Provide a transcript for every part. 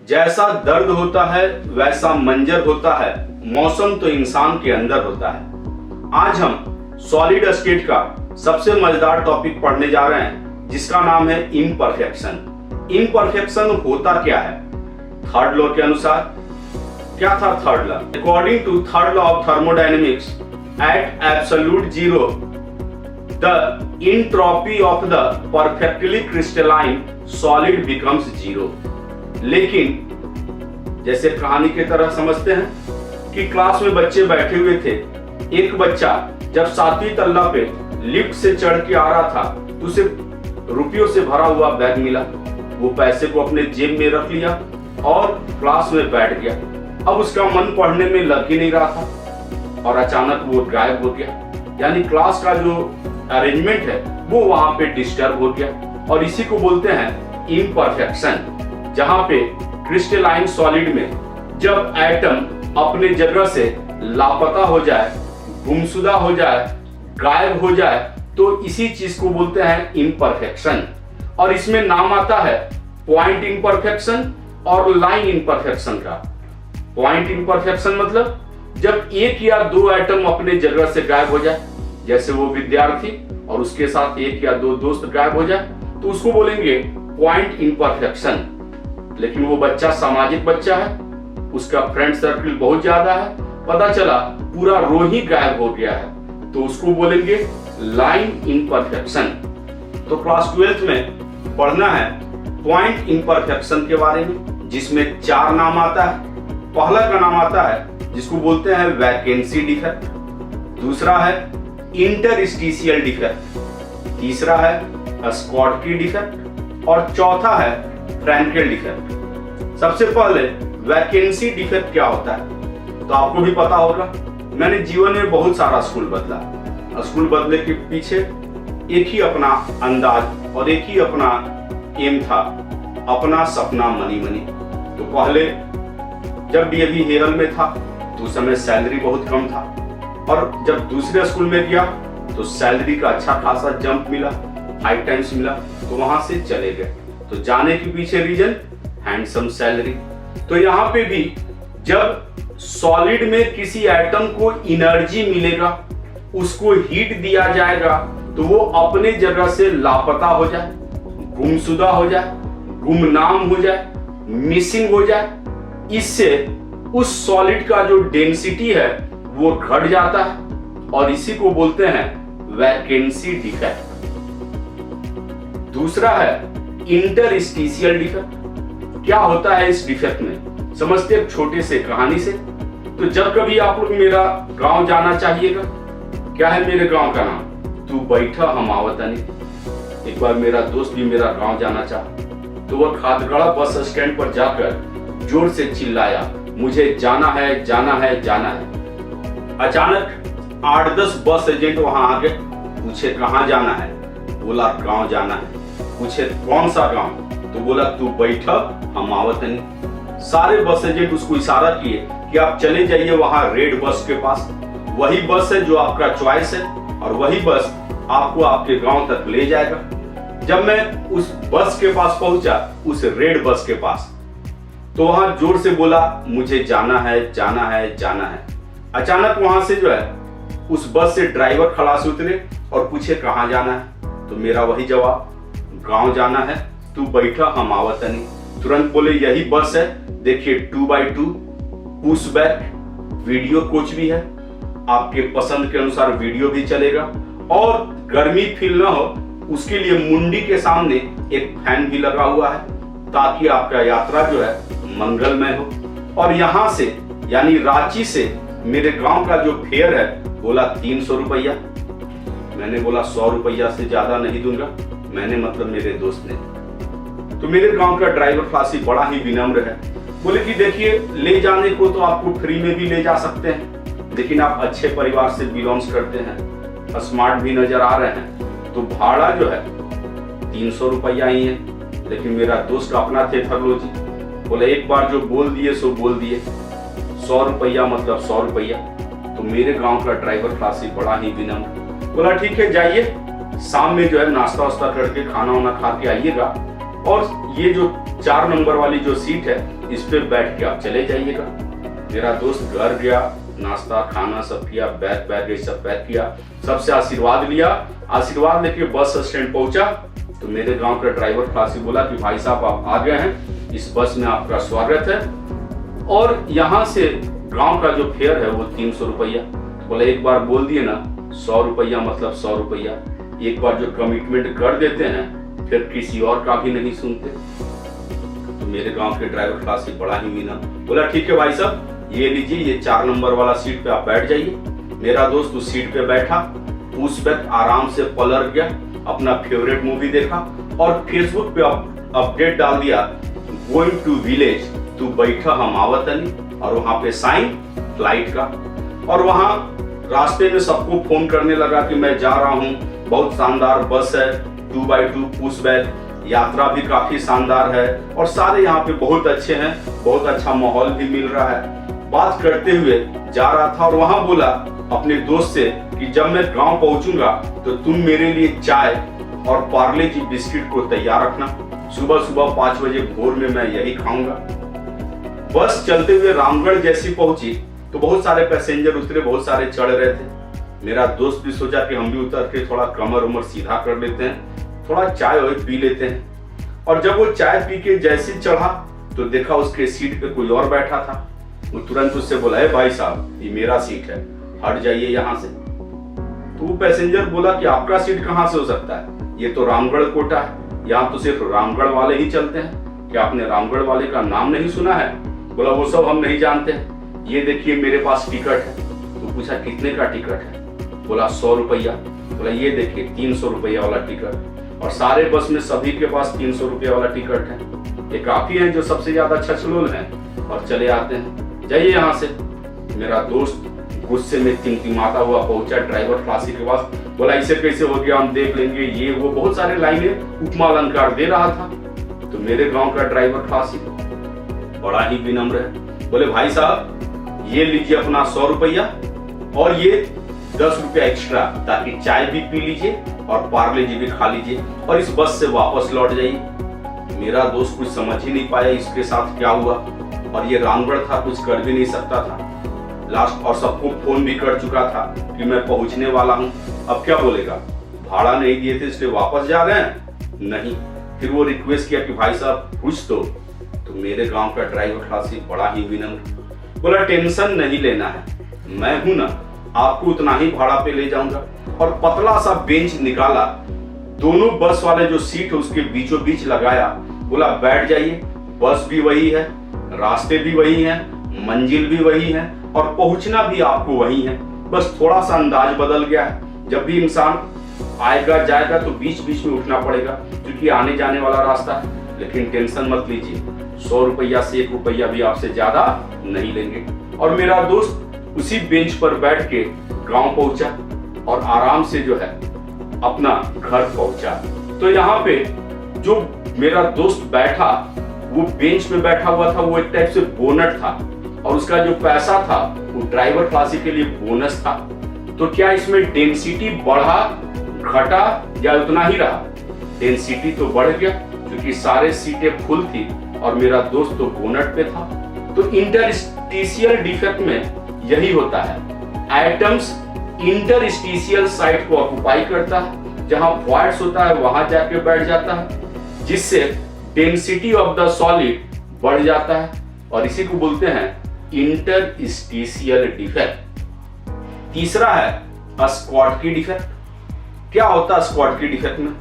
जैसा दर्द होता है वैसा मंजर होता है, मौसम तो इंसान के अंदर होता है। आज हम सॉलिड स्टेट का सबसे मजेदार टॉपिक पढ़ने जा रहे हैं जिसका नाम है इम्परफेक्शन। इम्परफेक्शन होता क्या है? थर्ड लॉ के अनुसार क्या था third law? According to third law of thermodynamics, at absolute zero the entropy of the perfectly crystalline solid becomes zero. लेकिन जैसे कहानी की तरह समझते हैं कि क्लास में बच्चे बैठे हुए थे। एक बच्चा जब 7वीं तल्ला पे लिफ्ट से चढ़ के आ रहा था तो उसे रुपयों से भरा हुआ बैग मिला। वो पैसे को अपने जेब में रख लिया और क्लास में बैठ गया। अब उसका मन पढ़ने में लग ही नहीं रहा था और अचानक वो गायब हो गया। यानी क्लास का जो अरेंजमेंट है वो वहां पे डिस्टर्ब हो गया और इसी को बोलते हैं इम्परफेक्शन। जहां पे क्रिस्टलाइन सॉलिड में जब एटम अपने जगह से लापता हो जाए, गुमशुदा हो जाए, गायब हो जाए, तो इसी चीज को बोलते हैं इम्परफेक्शन। और इसमें नाम आता है पॉइंट इम्परफेक्शन और लाइन इम्परफेक्शन का। पॉइंट इम्परफेक्शन मतलब जब एक या दो एटम अपने जगह से गायब हो जाए, जैसे वो विद्यार्थी और उसके साथ एक या दो दोस्त गायब हो जाए, तो उसको बोलेंगे पॉइंट इम्परफेक्शन। लेकिन वो बच्चा सामाजिक बच्चा है, उसका फ्रेंड सर्कल बहुत ज्यादा है, पता चला पूरा रो ही गायब हो गया है, तो उसको बोलेंगे लाइन इम्परफेक्शन। तो क्लास 12th में पढ़ना है पॉइंट इम्परफेक्शन के बारे में, जिसमें 4 नाम आता है। पहला का नाम आता है जिसको बोलते हैं वैकेंसी डिफेक्ट, दूसरा है इंटरस्टिशियल डिफेक्ट, तीसरा है स्कॉटकी डिफेक्ट और चौथा है फ्रैंकेल डिफेक्ट। सबसे पहले वैकेंसी डिफेक्ट क्या होता है तो आपको भी पता होगा। मैंने जीवन में बहुत सारा स्कूल बदला। स्कूल बदले के पीछे एक ही अपना अंदाज और एक ही अपना एम था, अपना सपना मनी मनी। तो पहले जब डीएवी हेरल में था तो उस समय सैलरी बहुत कम था और जब दूसरे स्कूल में गया तो सैलरी का अच्छा खासा जंप मिला, 5 टाइम्स मिला, तो वहां से चले गए। तो जाने के पीछे रीजन हैंडसम सैलरी। तो यहाँ पे भी जब सॉलिड में किसी एटम को एनर्जी मिलेगा, उसको हीट दिया जाएगा, तो वो अपने जगह से लापता हो जाए, गुमशुदा हो जाए, गुमनाम हो जाए, मिसिंग हो जाए। इससे उस सॉलिड का जो डेंसिटी है वो घट जाता है और इसी को बोलते हैं वैकेंसी डिफेक्ट। दूसरा है इंटरस्टिशियल डिफेक्ट। क्या होता है इस डिफेक्ट में, समझते हैं छोटे से कहानी से। तो जब कभी आप लोग मेरा गांव जाना चाहिएगा, क्या है मेरे गांव का नाम? तू बैठा हम आवतनी। एक बार मेरा दोस्त भी मेरा गांव जाना चाहा तो वह खादगड़ा बस स्टैंड पर जाकर जोर से चिल्लाया, मुझे जाना है, जाना है, जाना है। अचानक 8-10 बस एजेंट वहां आ गए, पूछे कहां जाना है? बोला गांव जाना है। पूछे कौन सा गांव? तो बोला तू बैठा हम आवतनी। सारे बस एजेंट उसको इशारा किए कि आप चले जाइए वहां रेड बस के पास। वही बस है जो आपका चॉइस है और वही बस आपको आपके गांव तक ले जाएगा। जब मैं उस बस के पास पहुंचा, उस रेड बस के पास, तो वहां जोर से बोला मुझे जाना है, जाना है, जाना है। अचानक वहां से जो है उस बस से ड्राइवर खलास उतरे और पूछे कहां जाना है? तो मेरा वही जवाब, गांव जाना है, तू बैठा हम आवतनी। तुरंत बोले यही बस है, देखिए 2x2 push back, video coach भी है, आपके पसंद के अनुसार वीडियो भी चलेगा और गर्मी फील ना हो उसके लिए मुंडी के सामने एक फैन भी लगा हुआ है ताकि आपका यात्रा जो है मंगलमय हो। और यहां से यानी रांची से मेरे गांव का जो फेयर है, बोला 300 रुपया। मैंने बोला 100 रुपया से ज्यादा नहीं दूंगा। मैंने मतलब मेरे दोस्त ने। तो मेरे गांव का ड्राइवर खासी बड़ा ही विनम्र है, बोले कि देखिए ले जाने को तो आपको फ्री में भी ले जा सकते हैं, लेकिन आप अच्छे परिवार से बिलोंग्स करते हैं, स्मार्ट भी नजर आ रहे हैं, तो भाड़ा जो है 300 रुपया ही है। लेकिन मेरा दोस्त अपना थे थर्लोजी, बोले एक बार जो बोल दिए सो बोल दिए, 100 रुपया मतलब 100 रुपया। तो मेरे गांव का ड्राइवर खासी बड़ा ही विनम्र, बोला ठीक है जाइए, शाम में जो है नाश्ता वास्ता करके खाना वाना खा के आइएगा और ये जो 4 नंबर वाली जो सीट है इस पे बैठ के आप चले जाइएगा। मेरा दोस्त घर गया, नाश्ता खाना सब किया, बैग ये सब पैक किया, सबसे आशीर्वाद लिया। आशीर्वाद लेके बस स्टैंड पहुंचा तो मेरे गांव का ड्राइवर खलासी बोला कि भाई साहब आप आ गए हैं, इस बस में आपका स्वागत है और यहाँ से गांव का जो फेयर है वो 300 रुपया। बोला एक बार बोल दिए ना 100 रुपया मतलब 100 रुपया, एक बार जो कमिटमेंट कर देते हैं फिर किसी और का भी नहीं सुनते। तो मेरे गांव के ड्राइवर खलासी बड़ा ही मीना, बोला ठीक है भाई साहब ये लीजिए, ये 4 नंबर वाला सीट पे आप बैठ जाइए। मेरा दोस्त उस सीट पे बैठा, उस वक्त आराम से पलट गया, अपना फेवरेट मूवी देखा और फेसबुक पे अपडेट डाल दिया, गोइंग टू विलेज तू बैठा हम आवतनी, और वहां पे साइन फ्लाइट का। और वहां रास्ते में सबको फोन करने लगा कि मैं जा रहा हूं, बहुत शानदार बस है, 2x2 पुश बैक, यात्रा भी काफी शानदार है और सारे यहाँ पे बहुत अच्छे हैं, बहुत अच्छा माहौल भी मिल रहा है। बात करते हुए जा रहा था और वहां बोला अपने दोस्त से कि जब मैं गांव पहुंचूंगा तो तुम मेरे लिए चाय और पार्ले जी बिस्किट को तैयार रखना, सुबह सुबह 5 बजे भोर में मैं यही खाऊंगा। बस चलते हुए रामगढ़ जैसी पहुंची तो बहुत सारे पैसेंजर उतरे, बहुत सारे चढ़ रहे थे। मेरा दोस्त भी सोचा कि हम भी उतर के थोड़ा कमर उमर सीधा कर लेते हैं, थोड़ा चाय और पी लेते हैं। और जब वो चाय पी के जैसे चढ़ा तो देखा उसके सीट पे कोई और बैठा था। वो तुरंत उससे बोला है भाई साहब ये मेरा सीट है, हट जाइए यहाँ से। तो वो पैसेंजर बोला कि आपका सीट कहाँ से हो सकता है, ये तो रामगढ़ कोटा है, यहाँ तो सिर्फ रामगढ़ वाले ही चलते हैं, क्या आपने रामगढ़ वाले का नाम नहीं सुना है? बोला वो सब हम नहीं जानते हैं, ये देखिए मेरे पास टिकट है। तो पूछा कितने का टिकट है? बोला 100 रुपया। बोला ये देखिए 300 रुपया वाला टिकट, और सारे बस में सभी के पास 300 रुपया वाला टिकट है, ये काफी है जो सबसे ज्यादा छछलोल है और चले आते हैं, जाइए यहाँ से। मेरा दोस्त गुस्से में टिमटिमाता हुआ पहुंचा ड्राइवर खलासी के पास, बोला इसे कैसे हो गया, हम देख लेंगे, ये वो बहुत सारे लाइनें उपमा अलंकार दे रहा था। तो मेरे गांव का ड्राइवर खलासी बड़ा ही विनम्र है, बोले भाई साहब ये लीजिए अपना 100 रुपया और ये 10 रुपया एक्स्ट्रा, ताकि चाय भी पी लीजिए और पार्ले जी भी खा लीजिए और इस बस से वापस लौट जाइए। मेरा दोस्त कुछ समझ ही नहीं पाया इसके साथ क्या हुआ, और ये रामगढ़ था, कुछ कर भी नहीं सकता था। लास्ट और सबको फोन भी कर चुका था कि मैं पहुंचने वाला हूं, अब क्या बोलेगा, भाड़ा नहीं दिए थे इसलिए वापस जा रहे हैं? नहीं। फिर वो रिक्वेस्ट किया कि भाई साहब कुछ तो मेरे गांव का ड्राइवर खलासी बड़ा ही विनम्र, बोला टेंशन नहीं लेना है, मैं हूं ना, आपको उतना ही भाड़ा पे ले जाऊंगा। और पतला सा बेंच निकाला, दोनों बस वाले जो सीट है उसके बीचों बीच लगाया, बोला बैठ जाइए, बस भी वही है, रास्ते भी वही हैं, मंजिल भी वही है और पहुंचना भी आपको वही है, बस थोड़ा सा अंदाज बदल गया है। जब भी इंसान आएगा जाएगा तो बीच बीच में उठना पड़ेगा क्योंकि आने जाने वाला रास्ता है। लेकिन टेंशन मत लीजिए, 100 रुपया से 1 रुपया भी आपसे ज्यादा नहीं लेंगे। और मेरा दोस्त उसी बेंच पर बैठ के गांव पहुंचा और आराम से जो है अपना घर पहुंचा। तो यहाँ पे जो मेरा दोस्त बैठा, वो बेंच में बैठा हुआ था, वो एक टाइप से बोनट था और उसका जो पैसा था वो ड्राइवर खलासी के लिए बोनस था। तो क्या इसमें डेंसिटी बढ़ा घटा या उतना ही रहा? डेंसिटी तो बढ़ गया क्योंकि सारे सीटें फुल थी और मेरा दोस्त तो बोनट पे था। तो इंटरस्टिशियल डिफेक्ट में यही होता है, एटम्स इंटरस्टिशियल साइट को ऑक्युपाई करता है, जहां वॉइड्स होता है वहां जाके बैठ जाता है, जिससे डेंसिटी ऑफ द सॉलिड बढ़ जाता है और इसी को बोलते हैं इंटरस्टिशियल डिफेक्ट। तीसरा है स्कॉटकी डिफेक्ट। क्या होता है स्कॉटकी डिफेक्ट में?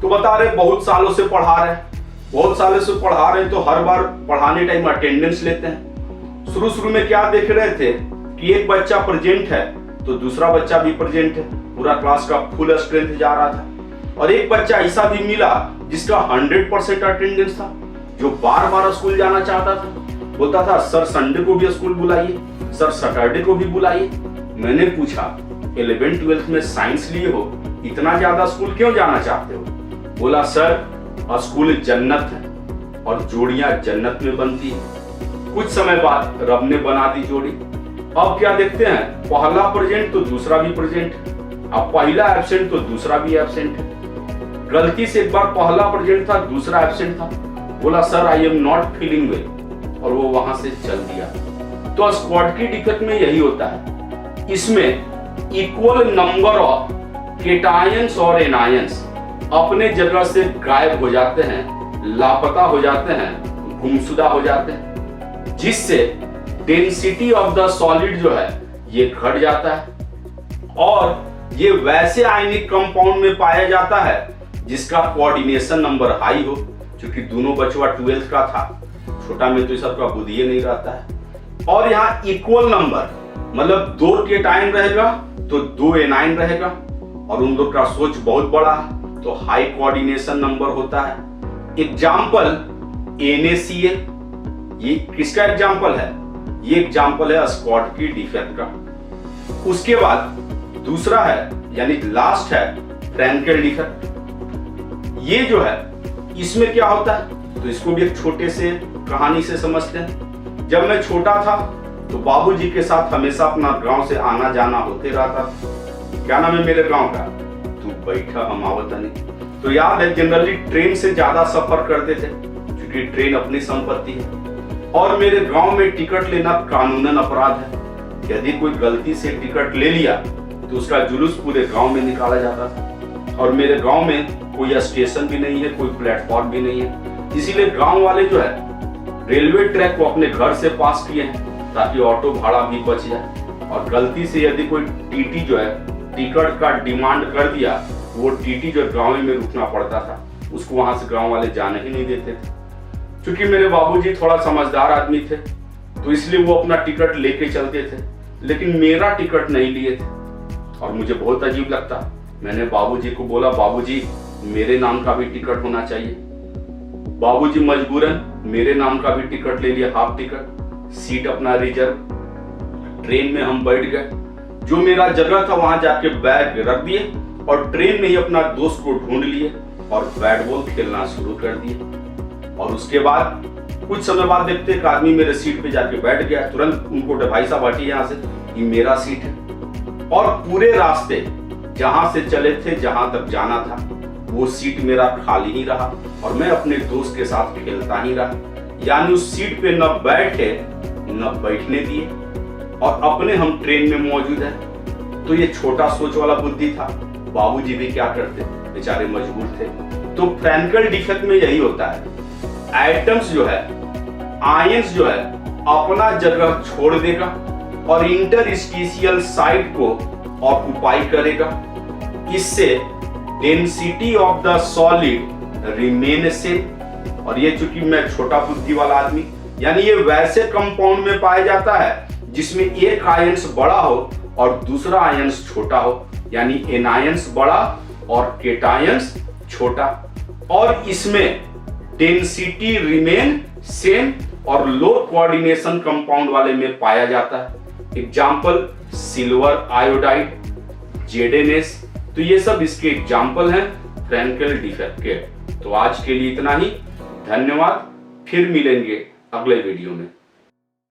तो बता रहे बहुत सालों से पढ़ा रहे तो हर बार पढ़ाने टाइम अटेंडेंस लेते हैं। शुरू में क्या देख रहे थे कि एक बच्चा प्रेजेंट है तो दूसरा बच्चा भी प्रेजेंट है, पूरा क्लास का फुल स्ट्रेंथ जा रहा था। और एक बच्चा ऐसा भी मिला जिसका 100% अटेंडेंस था, जो बार बार स्कूल जाना चाहता था, बोलता था सर संडे को भी स्कूल बुलाइए, सर सैटरडे को भी बुलाइए। मैंने पूछा 11th-12th में साइंस लिए हो, इतना ज्यादा स्कूल क्यों जाना चाहते हो? बोला सर स्कूल जन्नत है और जोड़ियां जन्नत में बनती है। कुछ समय बाद रब ने बना दी जोड़ी। अब क्या देखते हैं, पहला प्रेजेंट तो दूसरा भी प्रेजेंट है, अब पहला एब्सेंट तो दूसरा भी एब्सेंट है। गलती से एक बार पहला प्रेजेंट था दूसरा एब्सेंट था, बोला sir I am not feeling well, और वो वहां से चल दिया। तो स्कॉटकी डिफेक्ट में यही होता है, इसमें इक्वल नंबर ऑफ केटायंस और एनायंस अपने जगह से गायब हो जाते हैं, लापता हो जाते हैं, गुमशुदा हो जाते हैं, जिससे डेंसिटी ऑफ द सॉलिड जो है ये घट जाता है। और ये वैसे आयनिक कंपाउंड में पाया जाता है जिसका कोऑर्डिनेशन नंबर हाई हो, क्योंकि दोनों बचवा 12 का था, छोटा में तो सबका बुद्धि नहीं रहता है। और यहाँ इक्वल नंबर मतलब 2 केटायन रहेगा तो 2 एनायन रहेगा, और उन लोग का सोच बहुत बड़ा है तो हाई कोऑर्डिनेशन नंबर होता है। एग्जाम्पल NaCl, ये किसका एग्जाम्पल है? ये एग्जाम्पल है स्कॉटकी डिफेक्ट का। उसके बाद दूसरा है यानी लास्ट है फ्रैंकेल डिफेक्ट। ये जो है इसमें क्या होता है, तो इसको भी एक छोटे से कहानी से समझते हैं। जब मैं छोटा था तो बाबूजी के साथ हमेशा अपना गांव से आना जाना होते रहता था। क्या नाम है मेरे गांव का? तू बैठा हम आवत नहीं। तो याद है जनरली ट्रेन से ज्यादा सफर करते थे क्योंकि ट्रेन अपनी संपत्ति है, और मेरे गांव में टिकट लेना कानूनन अपराध है। यदि कोई गलती से टिकट ले लिया तो उसका जुलूस पूरे गांव में निकाला जाता था, और मेरे गांव में कोई स्टेशन भी नहीं है, कोई प्लेटफॉर्म भी नहीं है, इसीलिए गांव वाले जो है रेलवे ट्रैक को अपने घर से पास किए हैं ताकि ऑटो भाड़ा भी बच जाए। और गलती से यदि कोई टीटी जो है टिकट का डिमांड कर दिया, वो टीटी जो गांव में रुकना पड़ता था, उसको वहां से गांव वाले जाने ही नहीं देते थे। क्योंकि मेरे बाबूजी थोड़ा समझदार आदमी थे तो इसलिए वो अपना टिकट लेके चलते थे, लेकिन मेरा टिकट नहीं लिए थे। और मुझे बहुत अजीब लगता, मैंने बाबूजी को बोला बाबूजी मेरे नाम का भी टिकट होना चाहिए। बाबूजी मजबूरन मेरे नाम का भी टिकट ले लिया, हाफ टिकट, सीट अपना रिजर्व। ट्रेन में हम बैठ गए, जो मेरा जगह था वहां जाके बैग रख दिए और ट्रेन में ही अपना दोस्त को ढूंढ लिए और बैट बॉल खेलना शुरू कर दिए। और उसके बाद कुछ समय बाद देखते एक आदमी मेरे सीट पे जाके बैठ गया, तुरंत उनको भाई साहब हटिए यहाँ से, ये मेरा सीट है। और पूरे रास्ते जहां से चले थे, जहां तक जाना था, वो सीट मेरा खाली ही रहा और मैं अपने दोस्त के साथ खेलता ही रहा। यानी उस सीट पे न बैठे न बैठने दिए, और अपने हम ट्रेन में मौजूद है। तो ये छोटा सोच वाला बुद्धि था। बाबूजी भी क्या करते, बेचारे मजबूर थे। तो फ्रैंकेल डिफेक्ट में यही होता है, एटम्स जो है, आयंस जो है अपना जगह छोड़ देगा और इंटरस्टिशियल साइट को ऑक्युपाई करेगा। इससे density of the solid remain same. और ये चूंकि मैं छोटा बुद्धि वाला आदमी, यानी ये वैसे कंपाउंड में पाया जाता है जिसमें एक आयंस बड़ा हो और दूसरा आयंस छोटा हो, यानी एनायंस बड़ा और केटायंस छोटा, और इसमें डेंसिटी रिमेन सेम और लो कोऑर्डिनेशन कंपाउंड वाले में पाया जाता है। Example silver iodide, ZnS। तो ये सब इसके एग्जाम्पल हैं फ्रैंकेल डिफेक्ट के। तो आज के लिए इतना ही, धन्यवाद। फिर मिलेंगे अगले वीडियो में।